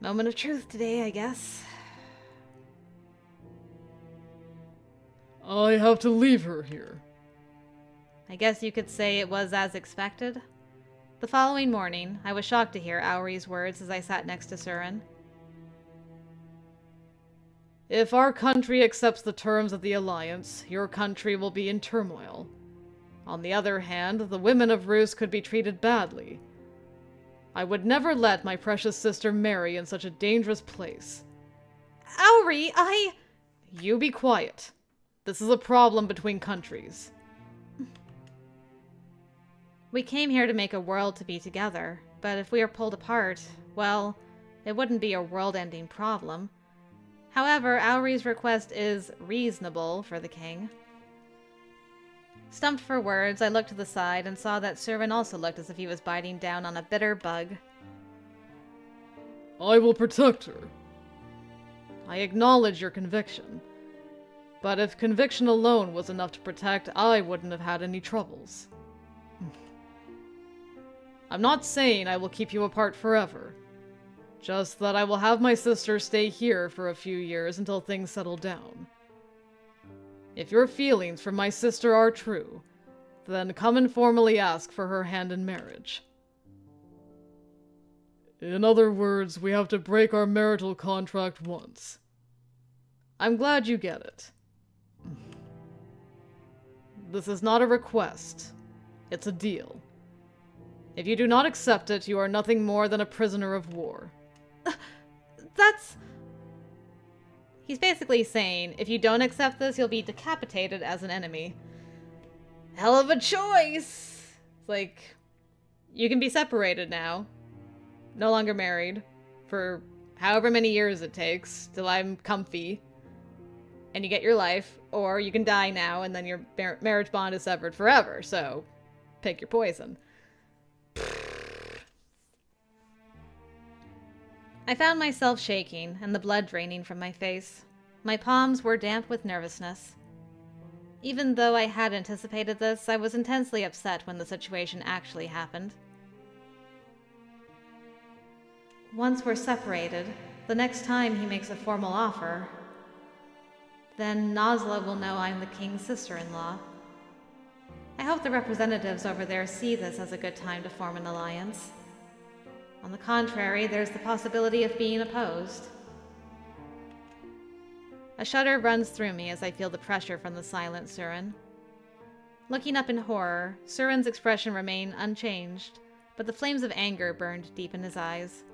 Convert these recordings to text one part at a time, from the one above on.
Moment of truth today, I guess. I have to leave her here. I guess you could say it was as expected. The following morning, I was shocked to hear Auri's words as I sat next to Suren. If our country accepts the terms of the alliance, your country will be in turmoil. On the other hand, the women of Rus could be treated badly. I would never let my precious sister marry in such a dangerous place. Auri, You be quiet. This is a problem between countries. We came here to make a world to be together, but if we are pulled apart, well, it wouldn't be a world-ending problem. However, Auri's request is reasonable for the king. Stumped for words, I looked to the side and saw that Suren also looked as if he was biting down on a bitter bug. I will protect her. I acknowledge your conviction. But if conviction alone was enough to protect, I wouldn't have had any troubles. I'm not saying I will keep you apart forever. Just that I will have my sister stay here for a few years until things settle down. If your feelings for my sister are true, then come and formally ask for her hand in marriage. In other words, we have to break our marital contract once. I'm glad you get it. This is not a request. It's a deal. If you do not accept it, you are nothing more than a prisoner of war. That's... He's basically saying, if you don't accept this, you'll be decapitated as an enemy. Hell of a choice! It's like, you can be separated now. No longer married. For however many years it takes, till I'm comfy. And you get your life. Or you can die now, and then your marriage bond is severed forever. So, pick your poison. I found myself shaking, and the blood draining from my face. My palms were damp with nervousness. Even though I had anticipated this, I was intensely upset when the situation actually happened. Once we're separated, the next time he makes a formal offer, then Nasla will know I'm the king's sister-in-law. I hope the representatives over there see this as a good time to form an alliance. On the contrary, there's the possibility of being opposed. A shudder runs through me as I feel the pressure from the silent Suren. Looking up in horror, Suren's expression remained unchanged, but the flames of anger burned deep in his eyes.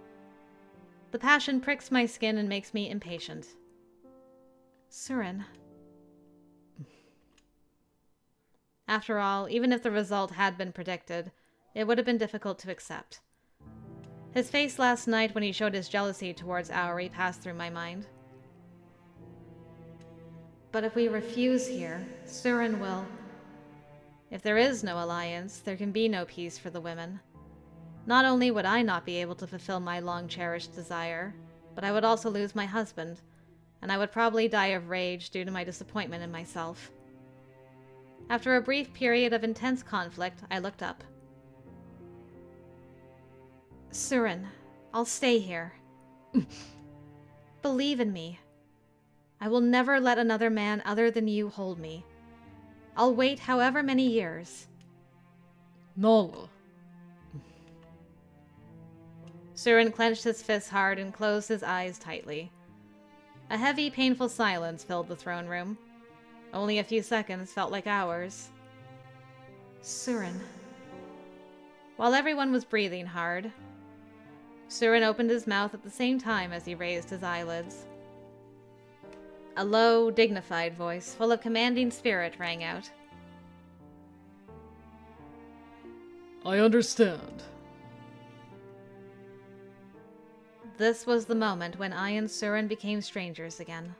The passion pricks my skin and makes me impatient. Suren. After all, even if the result had been predicted, it would have been difficult to accept. His face last night when he showed his jealousy towards Auri passed through my mind. But if we refuse here, Suren will... If there is no alliance, there can be no peace for the women. Not only would I not be able to fulfill my long-cherished desire, but I would also lose my husband, and I would probably die of rage due to my disappointment in myself. After a brief period of intense conflict, I looked up. Suren, I'll stay here. Believe in me. I will never let another man other than you hold me. I'll wait however many years. Naala. Suren clenched his fists hard and closed his eyes tightly. A heavy, painful silence filled the throne room. Only a few seconds felt like hours. Suren. While everyone was breathing hard, Suren opened his mouth at the same time as he raised his eyelids. A low, dignified voice, full of commanding spirit, rang out. I understand. This was the moment when I and Suren became strangers again.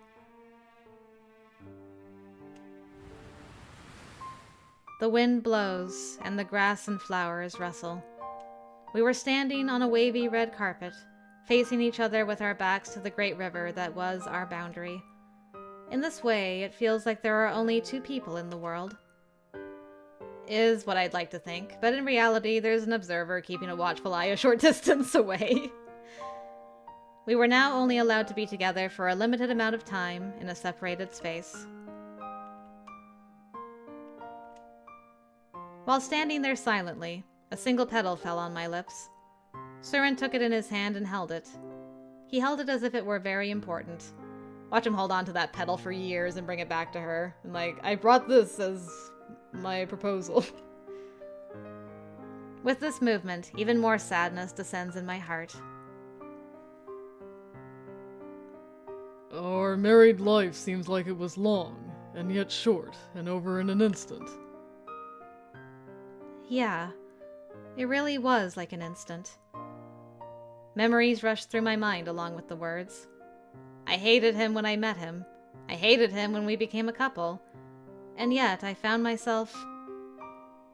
The wind blows, and the grass and flowers rustle. We were standing on a wavy red carpet, facing each other with our backs to the great river that was our boundary. In this way, it feels like there are only two people in the world. Is what I'd like to think, but in reality, there's an observer keeping a watchful eye a short distance away. We were now only allowed to be together for a limited amount of time in a separated space. While standing there silently, a single petal fell on my lips. Suren took it in his hand and held it. He held it as if it were very important. Watch him hold on to that petal for years and bring it back to her. And like, I brought this as my proposal. With this movement, even more sadness descends in my heart. Our married life seems like it was long, and yet short, and over in an instant. Yeah, it really was like an instant. Memories rushed through my mind along with the words. I hated him when I met him. I hated him when we became a couple. And yet I found myself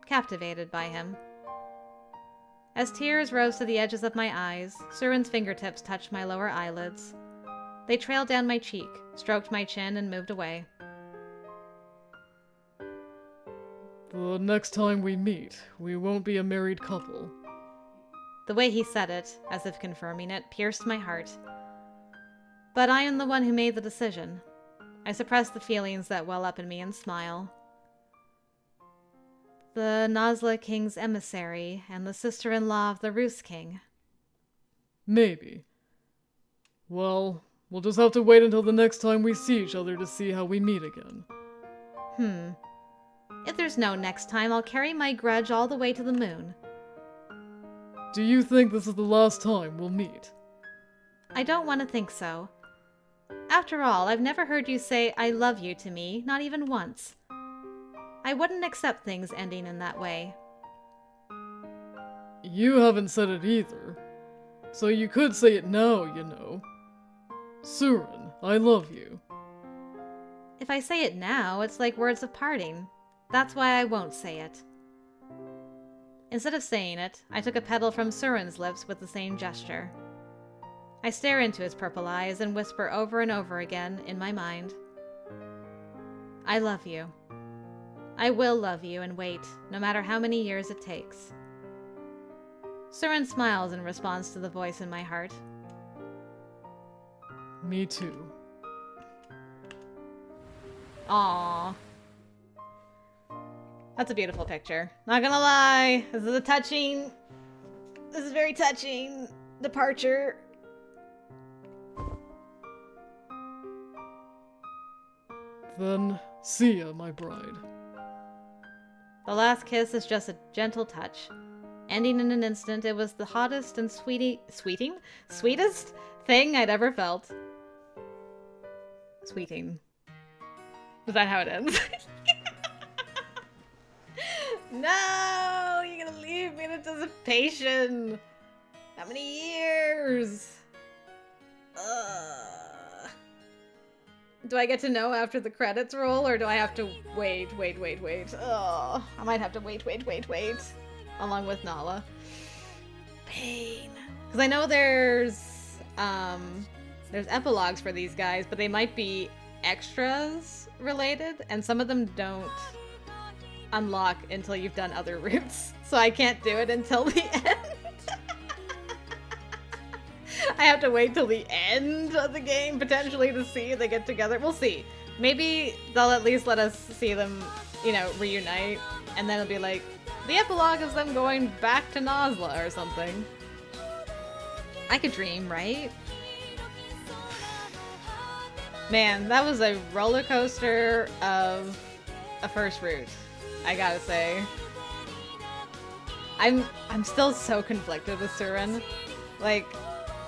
captivated by him. As tears rose to the edges of my eyes, Suren's fingertips touched my lower eyelids. They trailed down my cheek, stroked my chin, and moved away. The next time we meet, we won't be a married couple. The way he said it, as if confirming it, pierced my heart. But I am the one who made the decision. I suppress the feelings that well up in me and smile. The Nasla King's emissary and the sister-in-law of the Roos King. Maybe. Well, we'll just have to wait until the next time we see each other to see how we meet again. If there's no next time, I'll carry my grudge all the way to the moon. Do you think this is the last time we'll meet? I don't want to think so. After all, I've never heard you say I love you to me, not even once. I wouldn't accept things ending in that way. You haven't said it either. So you could say it now, you know. Suren, I love you. If I say it now, it's like words of parting. That's why I won't say it. Instead of saying it, I took a petal from Suren's lips with the same gesture. I stare into his purple eyes and whisper over and over again in my mind. I love you. I will love you and wait, no matter how many years it takes. Suren smiles in response to the voice in my heart. Me too. Aww. That's a beautiful picture. Not gonna lie, this is very touching departure. Then, see ya, my bride. The last kiss is just a gentle touch. Ending in an instant, it was the hottest and sweetest thing I'd ever felt. Sweeting. Is that how it ends? No! You're gonna leave me in anticipation! How many years? Do I get to know after the credits roll, or do I have to wait? Oh, I might have to wait. Along with Naala. Pain. Because I know there's epilogues for these guys, but they might be extras related, and some of them don't unlock until you've done other routes. So I can't do it until the end. I have to wait till the end of the game, potentially, to see if they get together. We'll see. Maybe they'll at least let us see them, you know, reunite, and then it'll be like, the epilogue is them going back to Nasla or something. I could dream, right? Man, that was a roller coaster of a first route, I gotta say. I'm still so conflicted with Suren. Like,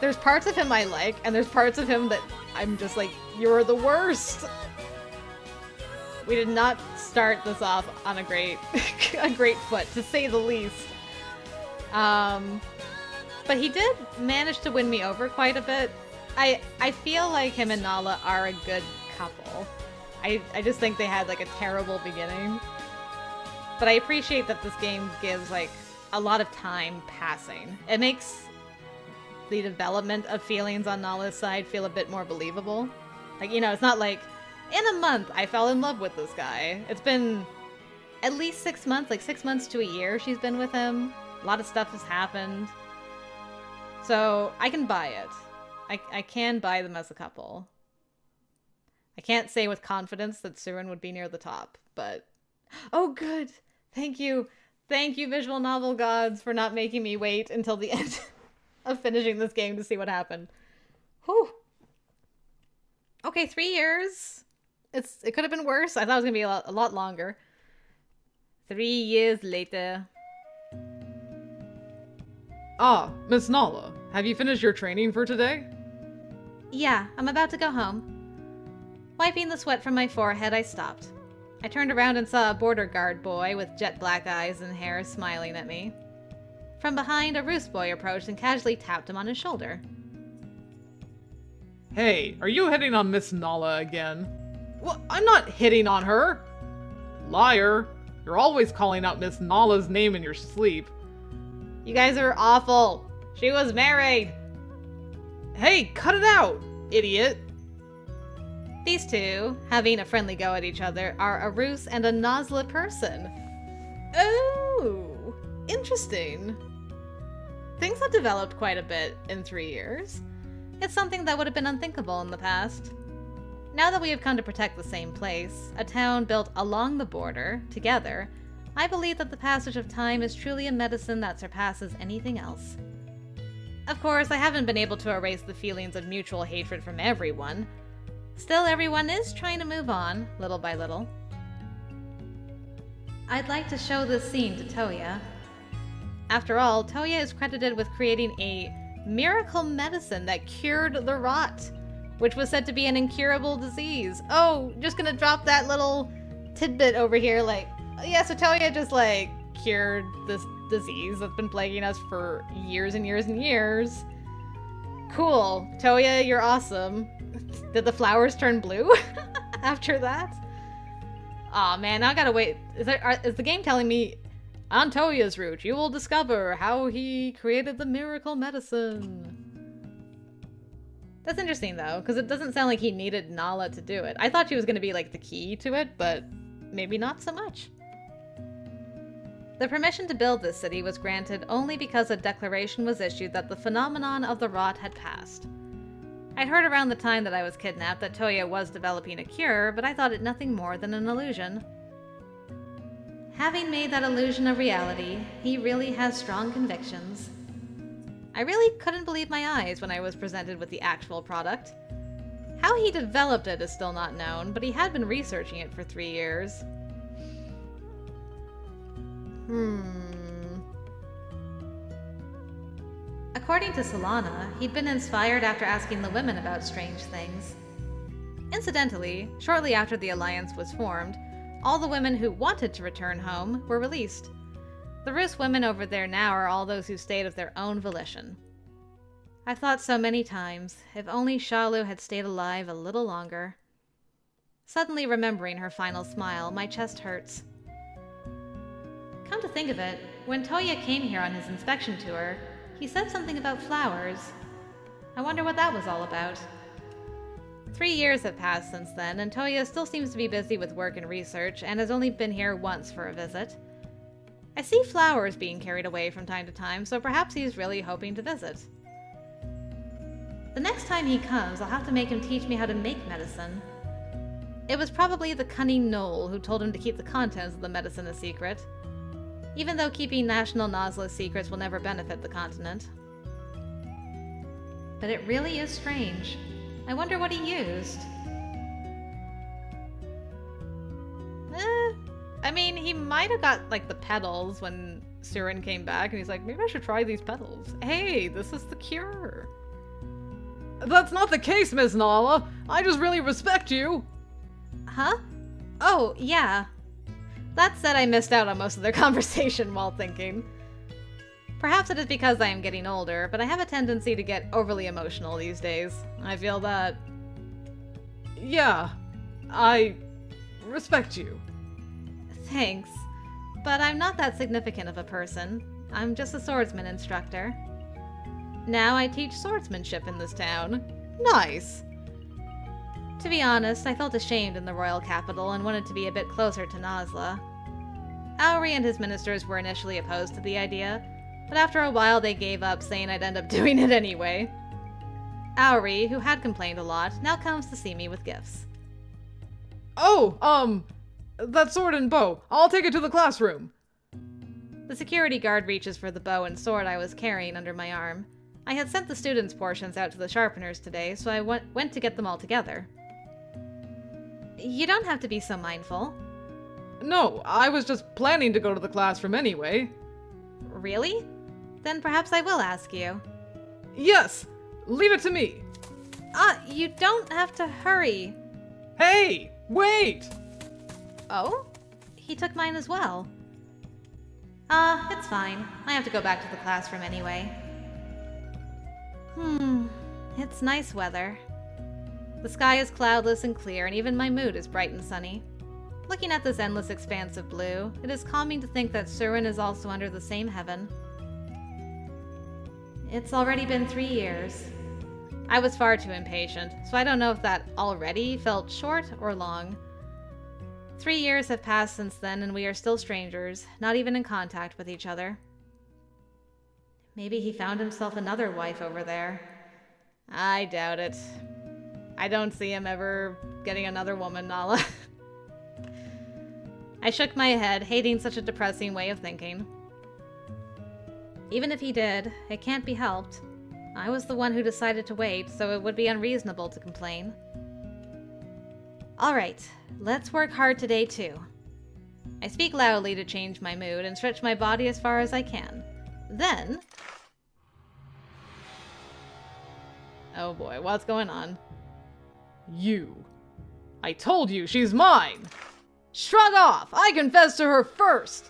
there's parts of him I like, and there's parts of him that I'm just like, you're the worst. We did not start this off on a great foot, to say the least. But he did manage to win me over quite a bit. I feel like him and Naala are a good couple. I just think they had like a terrible beginning. But I appreciate that this game gives like a lot of time passing. It makes the development of feelings on Naala's side feel a bit more believable. Like, you know, it's not like, in a month I fell in love with this guy. It's been at least 6 months, like 6 months to a year she's been with him. A lot of stuff has happened. So I can buy it. I can buy them as a couple. I can't say with confidence that Suren would be near the top, but... Oh, good! Thank you! Thank you, visual novel gods, for not making me wait until the end of finishing this game to see what happened. Whew! Okay, 3 years. It could have been worse. I thought it was going to be a lot longer. 3 years later. Ah, Miss Naala, have you finished your training for today? Yeah, I'm about to go home. Wiping the sweat from my forehead, I stopped. I turned around and saw a border guard boy with jet black eyes and hair smiling at me. From behind, a roost boy approached and casually tapped him on his shoulder. Hey, are you hitting on Miss Naala again? Well, I'm not hitting on her! Liar! You're always calling out Miss Naala's name in your sleep. You guys are awful! She was married! Hey, cut it out, idiot! These two, having a friendly go at each other, are a Roos and a Nasla person. Oh, interesting. Things have developed quite a bit in 3 years. It's something that would have been unthinkable in the past. Now that we have come to protect the same place, a town built along the border, together, I believe that the passage of time is truly a medicine that surpasses anything else. Of course, I haven't been able to erase the feelings of mutual hatred from everyone. Still, everyone is trying to move on, little by little. I'd like to show this scene to Toya. After all, Toya is credited with creating a miracle medicine that cured the rot, which was said to be an incurable disease. Oh, just gonna drop that little tidbit over here, like, yeah, so Toya just, like, cured this disease that's been plaguing us for years and years and years. Cool. Toya, you're awesome. Did the flowers turn blue after that? Aw, man, now I gotta wait. Is the game telling me, on Toya's route, you will discover how he created the miracle medicine? That's interesting, though, because it doesn't sound like he needed Naala to do it. I thought she was going to be, like, the key to it, but maybe not so much. The permission to build this city was granted only because a declaration was issued that the phenomenon of the rot had passed. I'd heard around the time that I was kidnapped that Toya was developing a cure, but I thought it nothing more than an illusion. Having made that illusion a reality, he really has strong convictions. I really couldn't believe my eyes when I was presented with the actual product. How he developed it is still not known, but he had been researching it for 3 years. According to Solana, he'd been inspired after asking the women about strange things. Incidentally, shortly after the alliance was formed, all the women who wanted to return home were released. The Roos women over there now are all those who stayed of their own volition. I've thought so many times, if only Shalu had stayed alive a little longer. Suddenly remembering her final smile, my chest hurts. Come to think of it, when Toya came here on his inspection tour, he said something about flowers. I wonder what that was all about. 3 years have passed since then, and Toya still seems to be busy with work and research, and has only been here once for a visit. I see flowers being carried away from time to time, so perhaps he's really hoping to visit. The next time he comes, I'll have to make him teach me how to make medicine. It was probably the cunning Knoll who told him to keep the contents of the medicine a secret, even though keeping National Nasla secrets will never benefit the continent. But it really is strange. I wonder what he used. I mean, he might have got, like, the petals when Suren came back, and he's like, maybe I should try these petals. Hey, this is the cure. That's not the case, Miss Naala. I just really respect you. Huh? Oh, yeah. That said, I missed out on most of their conversation while thinking. Perhaps it is because I am getting older, but I have a tendency to get overly emotional these days. I feel that. Yeah, I respect you. Thanks, but I'm not that significant of a person. I'm just a swordsman instructor. Now I teach swordsmanship in this town. Nice! To be honest, I felt ashamed in the royal capital and wanted to be a bit closer to Nasla. Auri and his ministers were initially opposed to the idea, but after a while they gave up, saying I'd end up doing it anyway. Auri, who had complained a lot, now comes to see me with gifts. Oh, that sword and bow. I'll take it to the classroom. The security guard reaches for the bow and sword I was carrying under my arm. I had sent the students' portions out to the sharpeners today, so I went to get them all together. You don't have to be so mindful. No, I was just planning to go to the classroom anyway. Really? Then perhaps I will ask you. Yes! Leave it to me! You don't have to hurry. Hey! Wait! Oh? He took mine as well. It's fine. I have to go back to the classroom anyway. It's nice weather. The sky is cloudless and clear, and even my mood is bright and sunny. Looking at this endless expanse of blue, it is calming to think that Suren is also under the same heaven. It's already been 3 years. I was far too impatient, so I don't know if that already felt short or long. 3 years have passed since then, and we are still strangers, not even in contact with each other. Maybe he found himself another wife over there. I doubt it. I don't see him ever getting another woman, Naala. I shook my head, hating such a depressing way of thinking. Even if he did, it can't be helped. I was the one who decided to wait, so it would be unreasonable to complain. Alright, let's work hard today too. I speak loudly to change my mood and stretch my body as far as I can. Then... Oh boy, what's going on? You. I told you she's mine! Shrug off! I confessed to her first!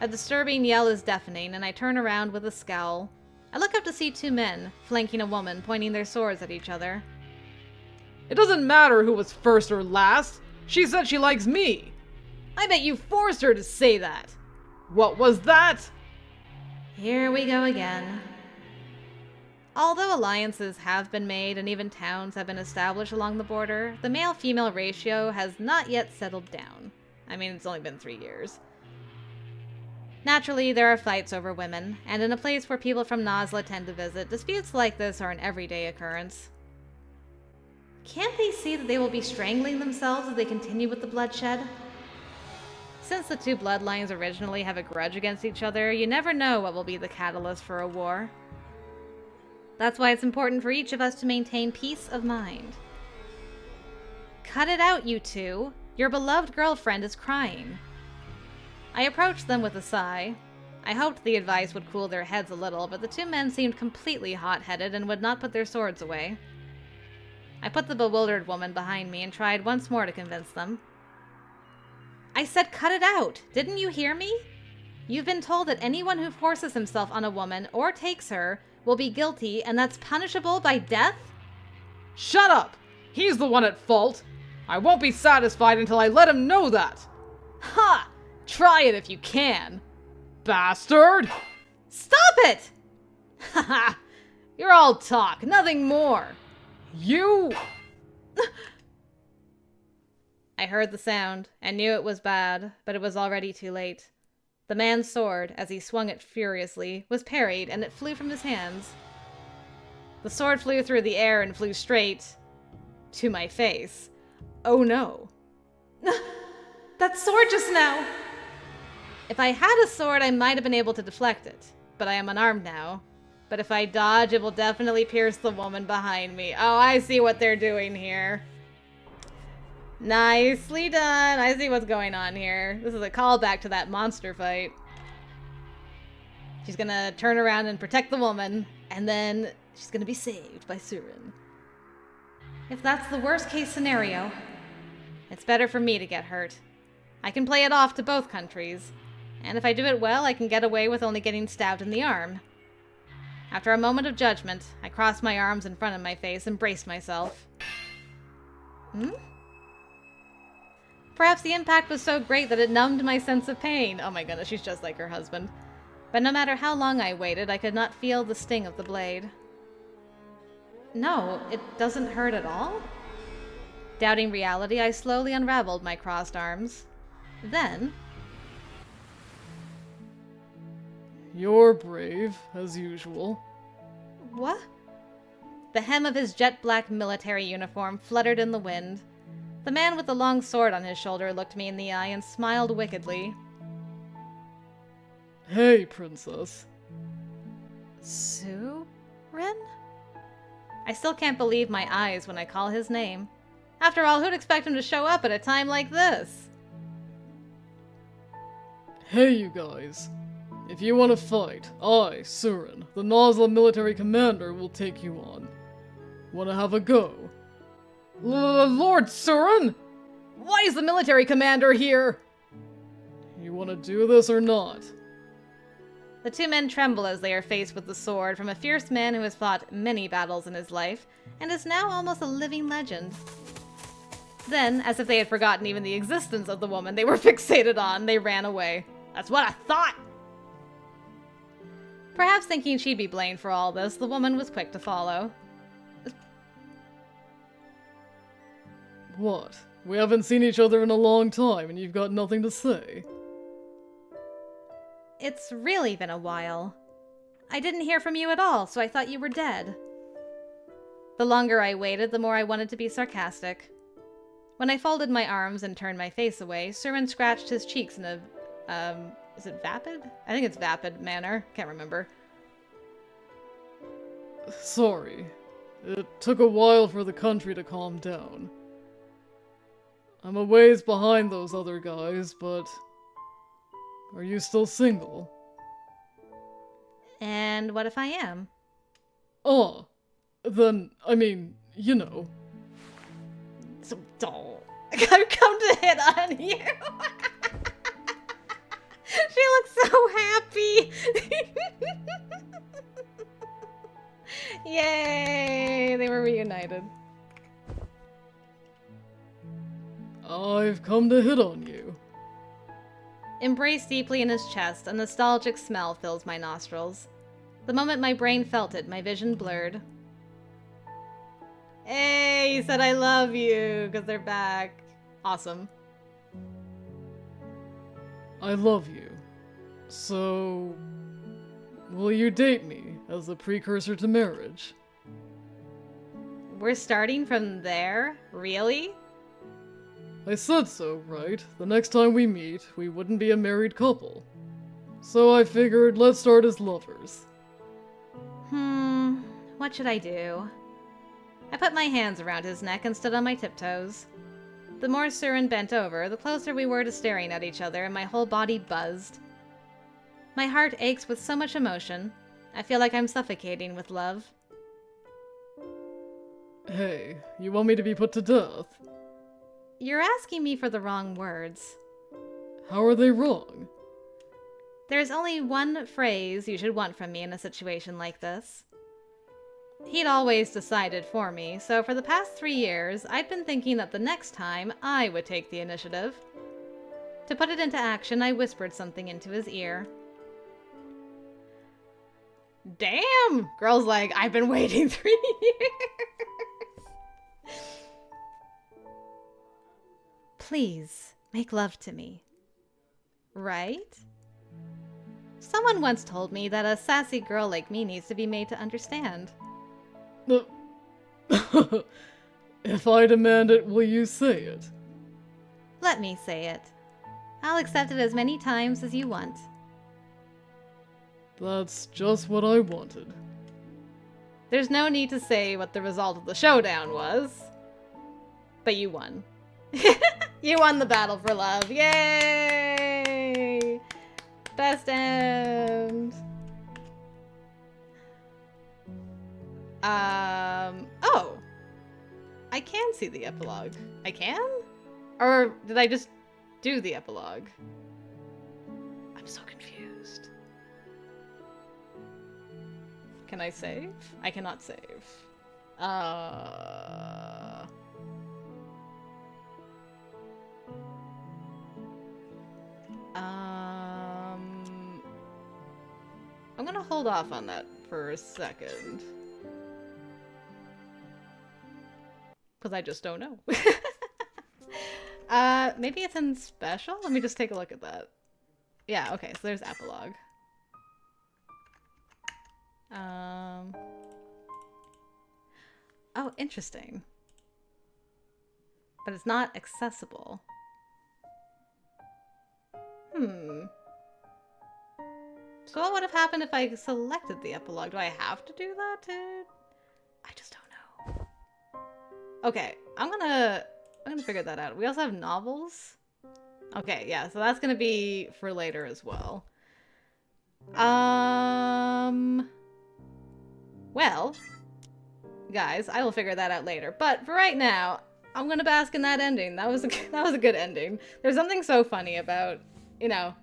A disturbing yell is deafening, and I turn around with a scowl. I look up to see 2 men, flanking a woman, pointing their swords at each other. It doesn't matter who was first or last. She said she likes me. I bet you forced her to say that. What was that? Here we go again. Although alliances have been made and even towns have been established along the border, the male-female ratio has not yet settled down. I mean, it's only been 3 years. Naturally, there are fights over women, and in a place where people from Nasla tend to visit, disputes like this are an everyday occurrence. Can't they see that they will be strangling themselves as they continue with the bloodshed? Since the 2 bloodlines originally have a grudge against each other, you never know what will be the catalyst for a war. That's why it's important for each of us to maintain peace of mind. Cut it out, you 2. Your beloved girlfriend is crying. I approached them with a sigh. I hoped the advice would cool their heads a little, but the 2 men seemed completely hot-headed and would not put their swords away. I put the bewildered woman behind me and tried once more to convince them. I said cut it out! Didn't you hear me? You've been told that anyone who forces himself on a woman or takes her will be guilty, and that's punishable by death? Shut up! He's the one at fault! I won't be satisfied until I let him know that! Ha! Try it if you can. Bastard! Stop it! Haha! You're all talk, nothing more. You! I heard the sound and knew it was bad, but it was already too late. The man's sword, as he swung it furiously, was parried and it flew from his hands. The sword flew through the air and flew straight to my face. Oh no. That sword just now! If I had a sword, I might have been able to deflect it, but I am unarmed now. But if I dodge, it will definitely pierce the woman behind me. Oh, I see what they're doing here. Nicely done. I see what's going on here. This is a callback to that monster fight. She's gonna turn around and protect the woman, and then she's gonna be saved by Suren. If that's the worst case scenario, it's better for me to get hurt. I can play it off to both countries, and if I do it well, I can get away with only getting stabbed in the arm. After a moment of judgment, I crossed my arms in front of my face and braced myself. Perhaps the impact was so great that it numbed my sense of pain. Oh my goodness, she's just like her husband. But no matter how long I waited, I could not feel the sting of the blade. No, it doesn't hurt at all? Doubting reality, I slowly unraveled my crossed arms. Then... You're brave, as usual. What? The hem of his jet-black military uniform fluttered in the wind. The man with the long sword on his shoulder looked me in the eye and smiled wickedly. Hey, princess. Suren? I still can't believe my eyes when I call his name. After all, who'd expect him to show up at a time like this? Hey, you guys. If you want to fight, I, Suren, the Nasla military commander, will take you on. Wanna have a go? Lord Suren? Why is the military commander here? You wanna do this or not? The two men tremble as they are faced with the sword from a fierce man who has fought many battles in his life, and is now almost a living legend. Then, as if they had forgotten even the existence of the woman they were fixated on, they ran away. That's what I thought! Perhaps thinking she'd be blamed for all this, the woman was quick to follow. What? We haven't seen each other in a long time and you've got nothing to say? It's really been a while. I didn't hear from you at all, so I thought you were dead. The longer I waited, the more I wanted to be sarcastic. When I folded my arms and turned my face away, Suren scratched his cheeks in a, is it vapid? I think it's vapid manner. Can't remember. Sorry. It took a while for the country to calm down. I'm a ways behind those other guys, but... Are you still single? And what if I am? Oh, then, I mean, you know. So dull. I've come to hit on you. She looks so happy. Yay! They were reunited. I've come to hit on you. Embraced deeply in his chest, a nostalgic smell fills my nostrils. The moment my brain felt it, my vision blurred. Hey, he said I love you, because they're back. Awesome. I love you. So... will you date me as a precursor to marriage? We're starting from there? Really? I said so, right? The next time we meet, we wouldn't be a married couple. So I figured, let's start as lovers. What should I do? I put my hands around his neck and stood on my tiptoes. The more Suren bent over, the closer we were to staring at each other, and my whole body buzzed. My heart aches with so much emotion. I feel like I'm suffocating with love. Hey, you want me to be put to death? You're asking me for the wrong words. How are they wrong? There's only one phrase you should want from me in a situation like this. He'd always decided for me, so for the past 3 years, I'd been thinking that the next time I would take the initiative. To put it into action, I whispered something into his ear. Damn! Girl's like, I've been waiting 3 years. Please, make love to me. Right? Someone once told me that a sassy girl like me needs to be made to understand. If I demand it, will you say it? Let me say it. I'll accept it as many times as you want. That's just what I wanted. There's no need to say what the result of the showdown was. But you won. You won the battle for love. Yay! Best end. Oh. I can see the epilogue. I can? Or did I just do the epilogue? I'm so confused. Can I save? I cannot save. I'm gonna hold off on that for a second. Because I just don't know. Maybe it's in special? Let me just take a look at that. Yeah, okay, so there's epilogue. Oh, interesting. But it's not accessible. So what would have happened if I selected the epilogue? Do I have to do that too? I just don't know. Okay, I'm gonna figure that out. We also have novels. Okay, yeah, so that's gonna be for later as well. Well, guys, I will figure that out later. But for right now, I'm gonna bask in that ending. That was a good ending. There's something so funny about, you know,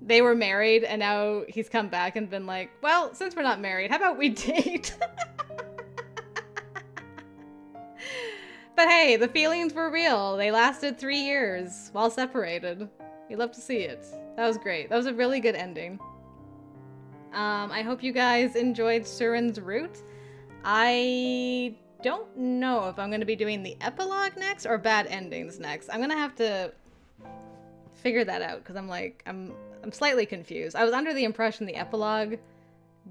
they were married and now he's come back and been like, well, since we're not married, how about we date? But hey, the feelings were real. They lasted 3 years while separated. We love to see it. That was great. That was a really good ending. I hope you guys enjoyed Suren's route. I don't know if I'm going to be doing the epilogue next or bad endings next. I'm going to have to figure that out because I'm slightly confused. I was under the impression the epilogue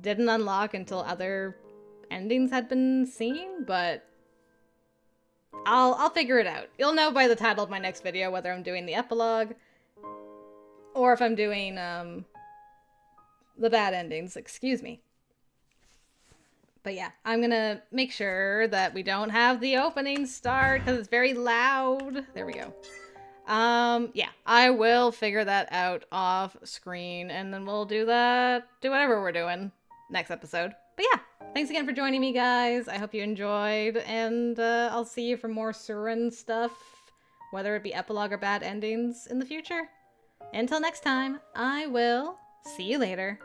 didn't unlock until other endings had been seen, but I'll figure it out. You'll know by the title of my next video whether I'm doing the epilogue or if I'm doing the bad endings, excuse me. But yeah, I'm gonna make sure that we don't have the opening start because it's very loud. There we go. Yeah, I will figure that out off screen and then we'll do whatever we're doing next episode. But yeah, thanks again for joining me, guys. I hope you enjoyed, and I'll see you for more Suren stuff, whether it be epilogue or bad endings in the future. Until next time, I will see you later.